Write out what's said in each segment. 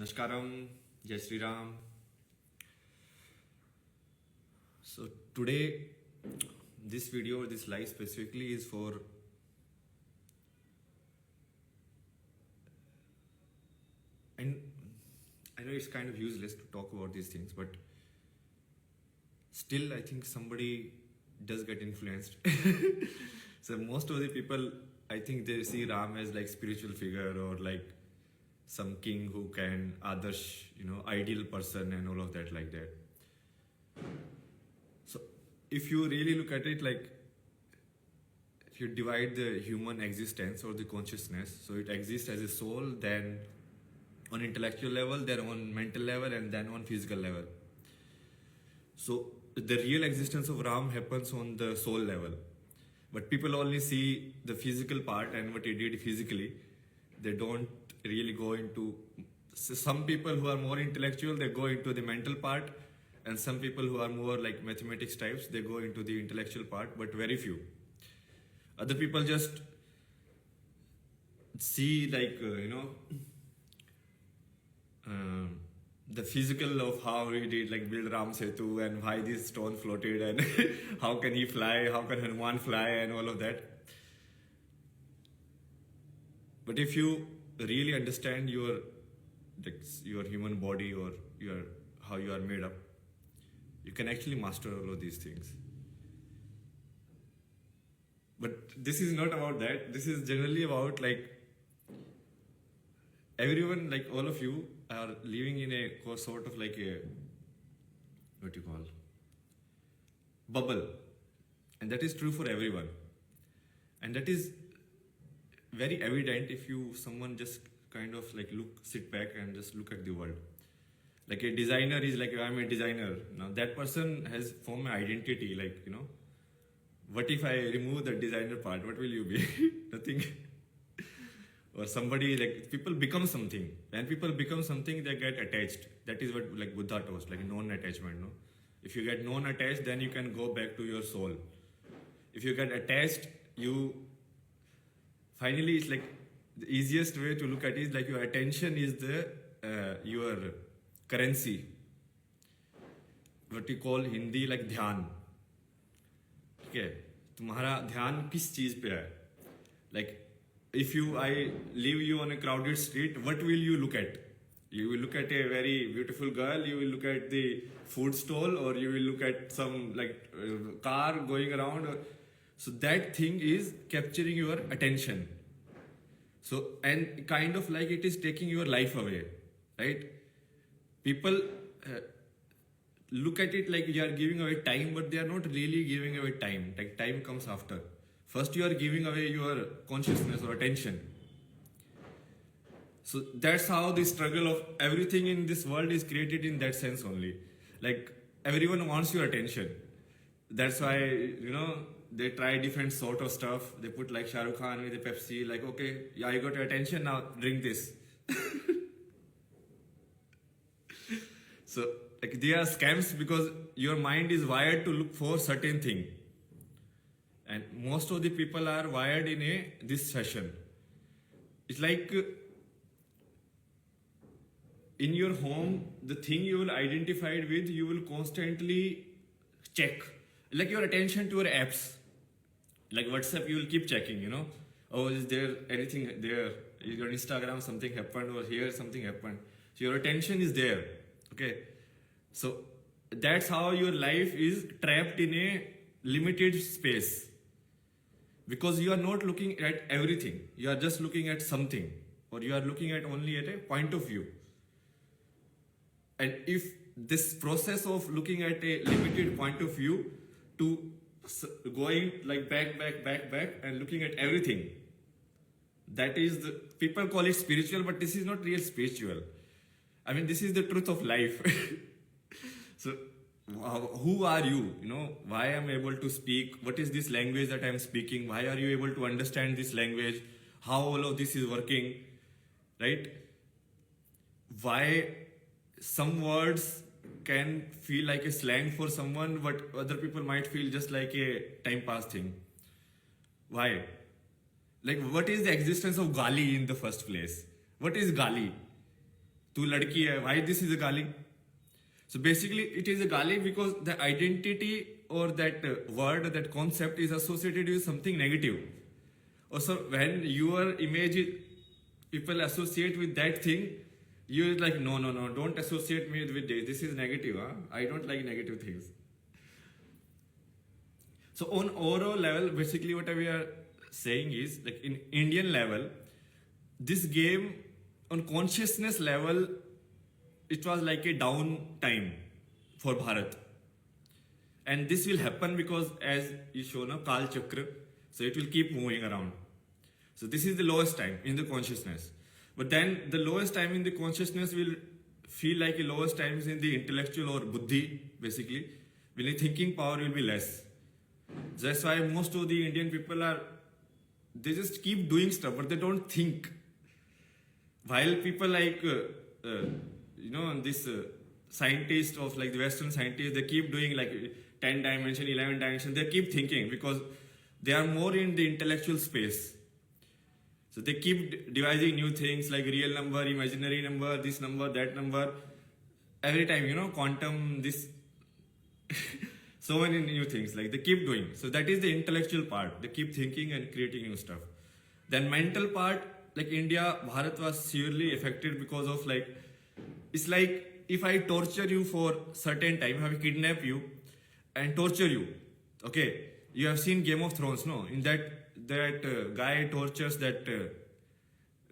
Namaskaram, Jai Sri Ram. So today, this video, this live specifically is for and I know it's kind of useless to talk about these things, but still I think somebody does get influenced. So most of the people, I think they see Ram as like spiritual figure or like some king who can adarsh, ideal person and all of that like that. So if you really look at it, like if you divide the human existence or the consciousness, so it exists as a soul, then on intellectual level, then on mental level, and then on physical level. So the real existence of Ram happens on the soul level, but people only see the physical part and what he did physically. They don't really go into, some people who are more intellectual, they go into the mental part, and some people who are more like mathematics types, they go into the intellectual part, but very few. Other people just see like, the physical of how he did like build Ram Setu and why this stone floated and how can he fly, how can Hanuman fly and all of that. But if you really understand your human body or how you are made up, you can actually master all of these things. But this is not about that. This is generally about like everyone, like all of you are living in a sort of like a, what you call, bubble. And that is true for everyone. And that is very evident if someone just kind of like sit back and just look at the world. Like a designer is like, I'm a designer. Now that person has formed an identity, like, what if I remove the designer part? What will you be? Nothing. Or somebody, like, people become something. When people become something, they get attached. That is what like Buddha taught, like non-attachment. No? If you get non-attached, then you can go back to your soul. If you get attached, finally, it's like the easiest way to look at it is like your attention is your currency. What you call Hindi like dhyan. Okay, तुम्हारा ध्यान किस चीज पे है? Like, if I leave you on a crowded street, what will you look at? You will look at a very beautiful girl, you will look at the food stall, or you will look at some like car going around. So that thing is capturing your attention. So, and kind of like it is taking your life away, right? People look at it like you are giving away time, but they are not really giving away time. Like time comes after. First you are giving away your consciousness or attention. So that's how the struggle of everything in this world is created in that sense only. Like everyone wants your attention. That's why, they try different sort of stuff. They put like Shah Rukh Khan with the Pepsi, like, okay, yeah, you got your attention, now drink this. So like they are scams because your mind is wired to look for certain thing. And most of the people are wired in this fashion. It's like in your home, the thing you will identify with, you will constantly check. Like your attention to your apps. Like WhatsApp, you will keep checking, Oh, is there anything there? Is your Instagram, something happened, or here something happened. So your attention is there. Okay. So that's how your life is trapped in a limited space. Because you are not looking at everything. You are just looking at something. Or you are looking at only at a point of view. And if this process of looking at a limited point of view to going like back and looking at everything, that is people call it spiritual, but this is not real spiritual. I mean, this is the truth of life. So who are you? Why am I able to speak? What is this language that I am speaking? Why are you able to understand this language? How all of this is working, right? Why some words can feel like a slang for someone, but other people might feel just like a time pass thing. Why? Like, what is the existence of Gali in the first place? What is Gali? Tu ladki hai. Why this is a gali? So basically, it is a gali because the identity or that word, that concept is associated with something negative. Also, when your image people associate with that thing, you're like, no, don't associate me with this. This is negative. Huh? I don't like negative things. So on overall level, basically what we are saying is, like in Indian level, this game on consciousness level, it was like a down time for Bharat. And this will happen because as you show now, Kal Chakra, so it will keep moving around. So this is the lowest time in the consciousness. But then the lowest time in the consciousness will feel like the lowest times in the intellectual or buddhi, basically. When the thinking power will be less. That's why most of the Indian people they just keep doing stuff, but they don't think. While people like, this scientists of like the Western scientists, they keep doing like 10 dimension, 11 dimension, they keep thinking because they are more in the intellectual space. So they keep devising new things like real number, imaginary number, this number, that number. Every time, quantum, this, so many new things, like they keep doing. So that is the intellectual part. They keep thinking and creating new stuff. Then mental part, like India, Bharat was severely affected because of like, it's like if I torture you for certain time, if I kidnap you and torture you, okay, you have seen Game of Thrones, no? In that guy tortures that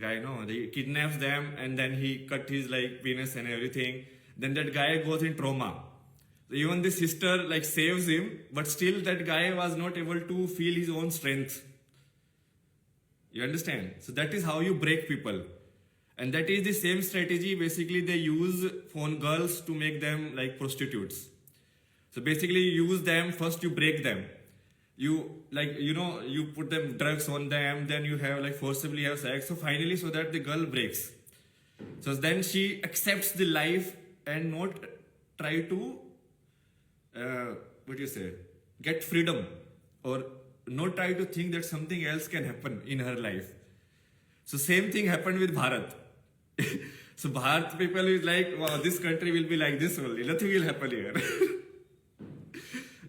guy, no? He kidnaps them and then he cut his like penis and everything. Then that guy goes in trauma. So even the sister like saves him, but still that guy was not able to feel his own strength. You understand? So that is how you break people. And that is the same strategy basically they use on girls to make them like prostitutes. So basically you use them, first you break them. You like, you put them drugs on them, then you have like forcibly have sex. So finally, so that the girl breaks. So then she accepts the life and not try to, get freedom or not try to think that something else can happen in her life. So same thing happened with Bharat. So Bharat people is like, wow, this country will be like this only. Nothing will happen here.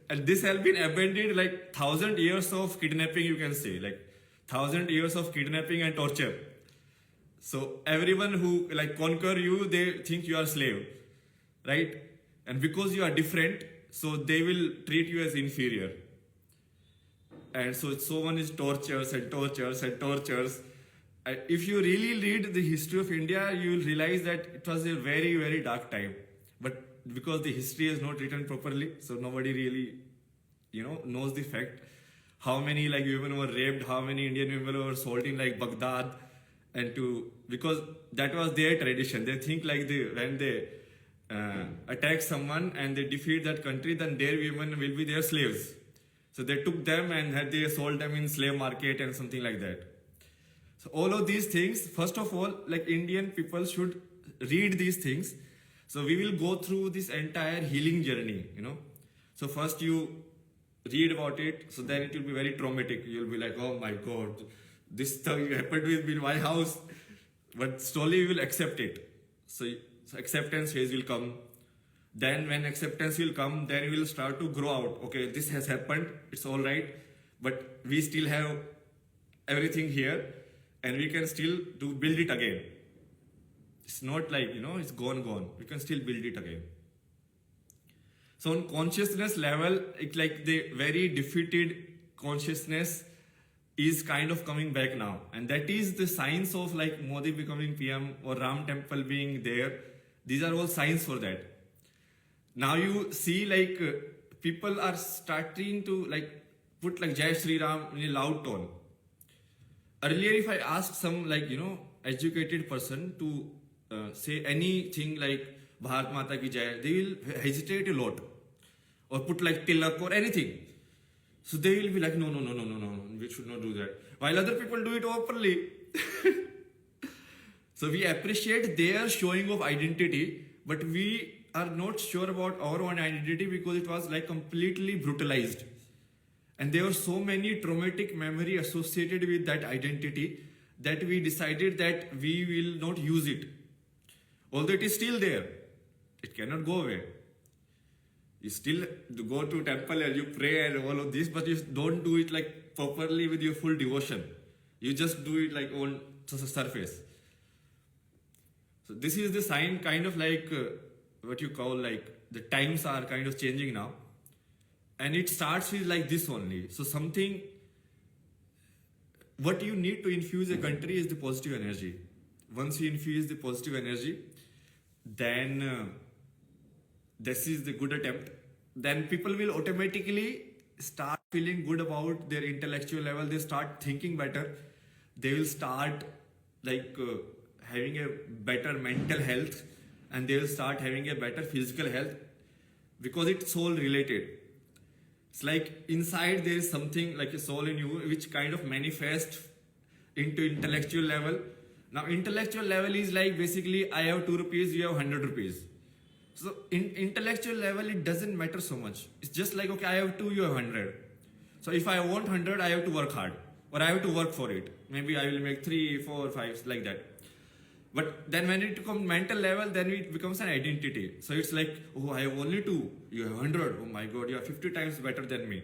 And this has been abandoned like 1,000 years of kidnapping, you can say, like 1,000 years of kidnapping and torture. So everyone who like conquer you, they think you are slave, right? And because you are different, so they will treat you as inferior. And so one is tortures and tortures and tortures. If you really read the history of India, you will realize that it was a very, very dark time. But because the history is not written properly, so nobody really, knows the fact. How many like women were raped, how many Indian women were sold in like Baghdad, because that was their tradition. They think like when they attack someone and they defeat that country, then their women will be their slaves. So they took them and they sold them in slave market and something like that. So all of these things, first of all, like Indian people should read these things. So we will go through this entire healing journey, So first you read about it, so then it will be very traumatic. You'll be like, oh my God, this thing happened with me in my house. But slowly you will accept it. So acceptance phase will come. Then when acceptance will come, then you will start to grow out. Okay, this has happened, it's all right. But we still have everything here and we can still build it again. It's not like, it's gone. We can still build it again. So on consciousness level, it's like the very defeated consciousness is kind of coming back now. And that is the signs of like Modi becoming PM or Ram temple being there. These are all signs for that. Now you see like people are starting to like put like Jai Shri Ram in a loud tone. Earlier if I asked some like, educated person to say anything like Bharat Mata ki Jai, they will hesitate a lot or put like tilak or anything. So they will be like, no, we should not do that. While other people do it openly. So we appreciate their showing of identity, but we are not sure about our own identity because it was like completely brutalized. And there were so many traumatic memory associated with that identity that we decided that we will not use it. although it is still there, it cannot go away. You still go to temple and you pray and all of this, but you don't do it like properly with your full devotion. You just do it like on surface. So this is the sign, kind of like what you call like the times are kind of changing now, and it starts with like this only. So something, what you need to infuse a country is the positive energy. Once you infuse the positive energy, then this is the good attempt. Then people will automatically start feeling good about their intellectual level. They start thinking better. They will start like having a better mental health, and they will start having a better physical health, because it's soul related. It's like inside there is something like a soul in you which kind of manifests into intellectual level. Now intellectual level is like basically I have 2 rupees, you have 100 rupees. So in intellectual level it doesn't matter so much. It's just like, okay, I have 2, you have 100. So if I want 100, I have to work hard, or I have to work for it. Maybe I will make 3, 4, 5 like that. But then when it becomes mental level, then it becomes an identity. So it's like, oh, I have only 2, you have 100. Oh my God, you are 50 times better than me.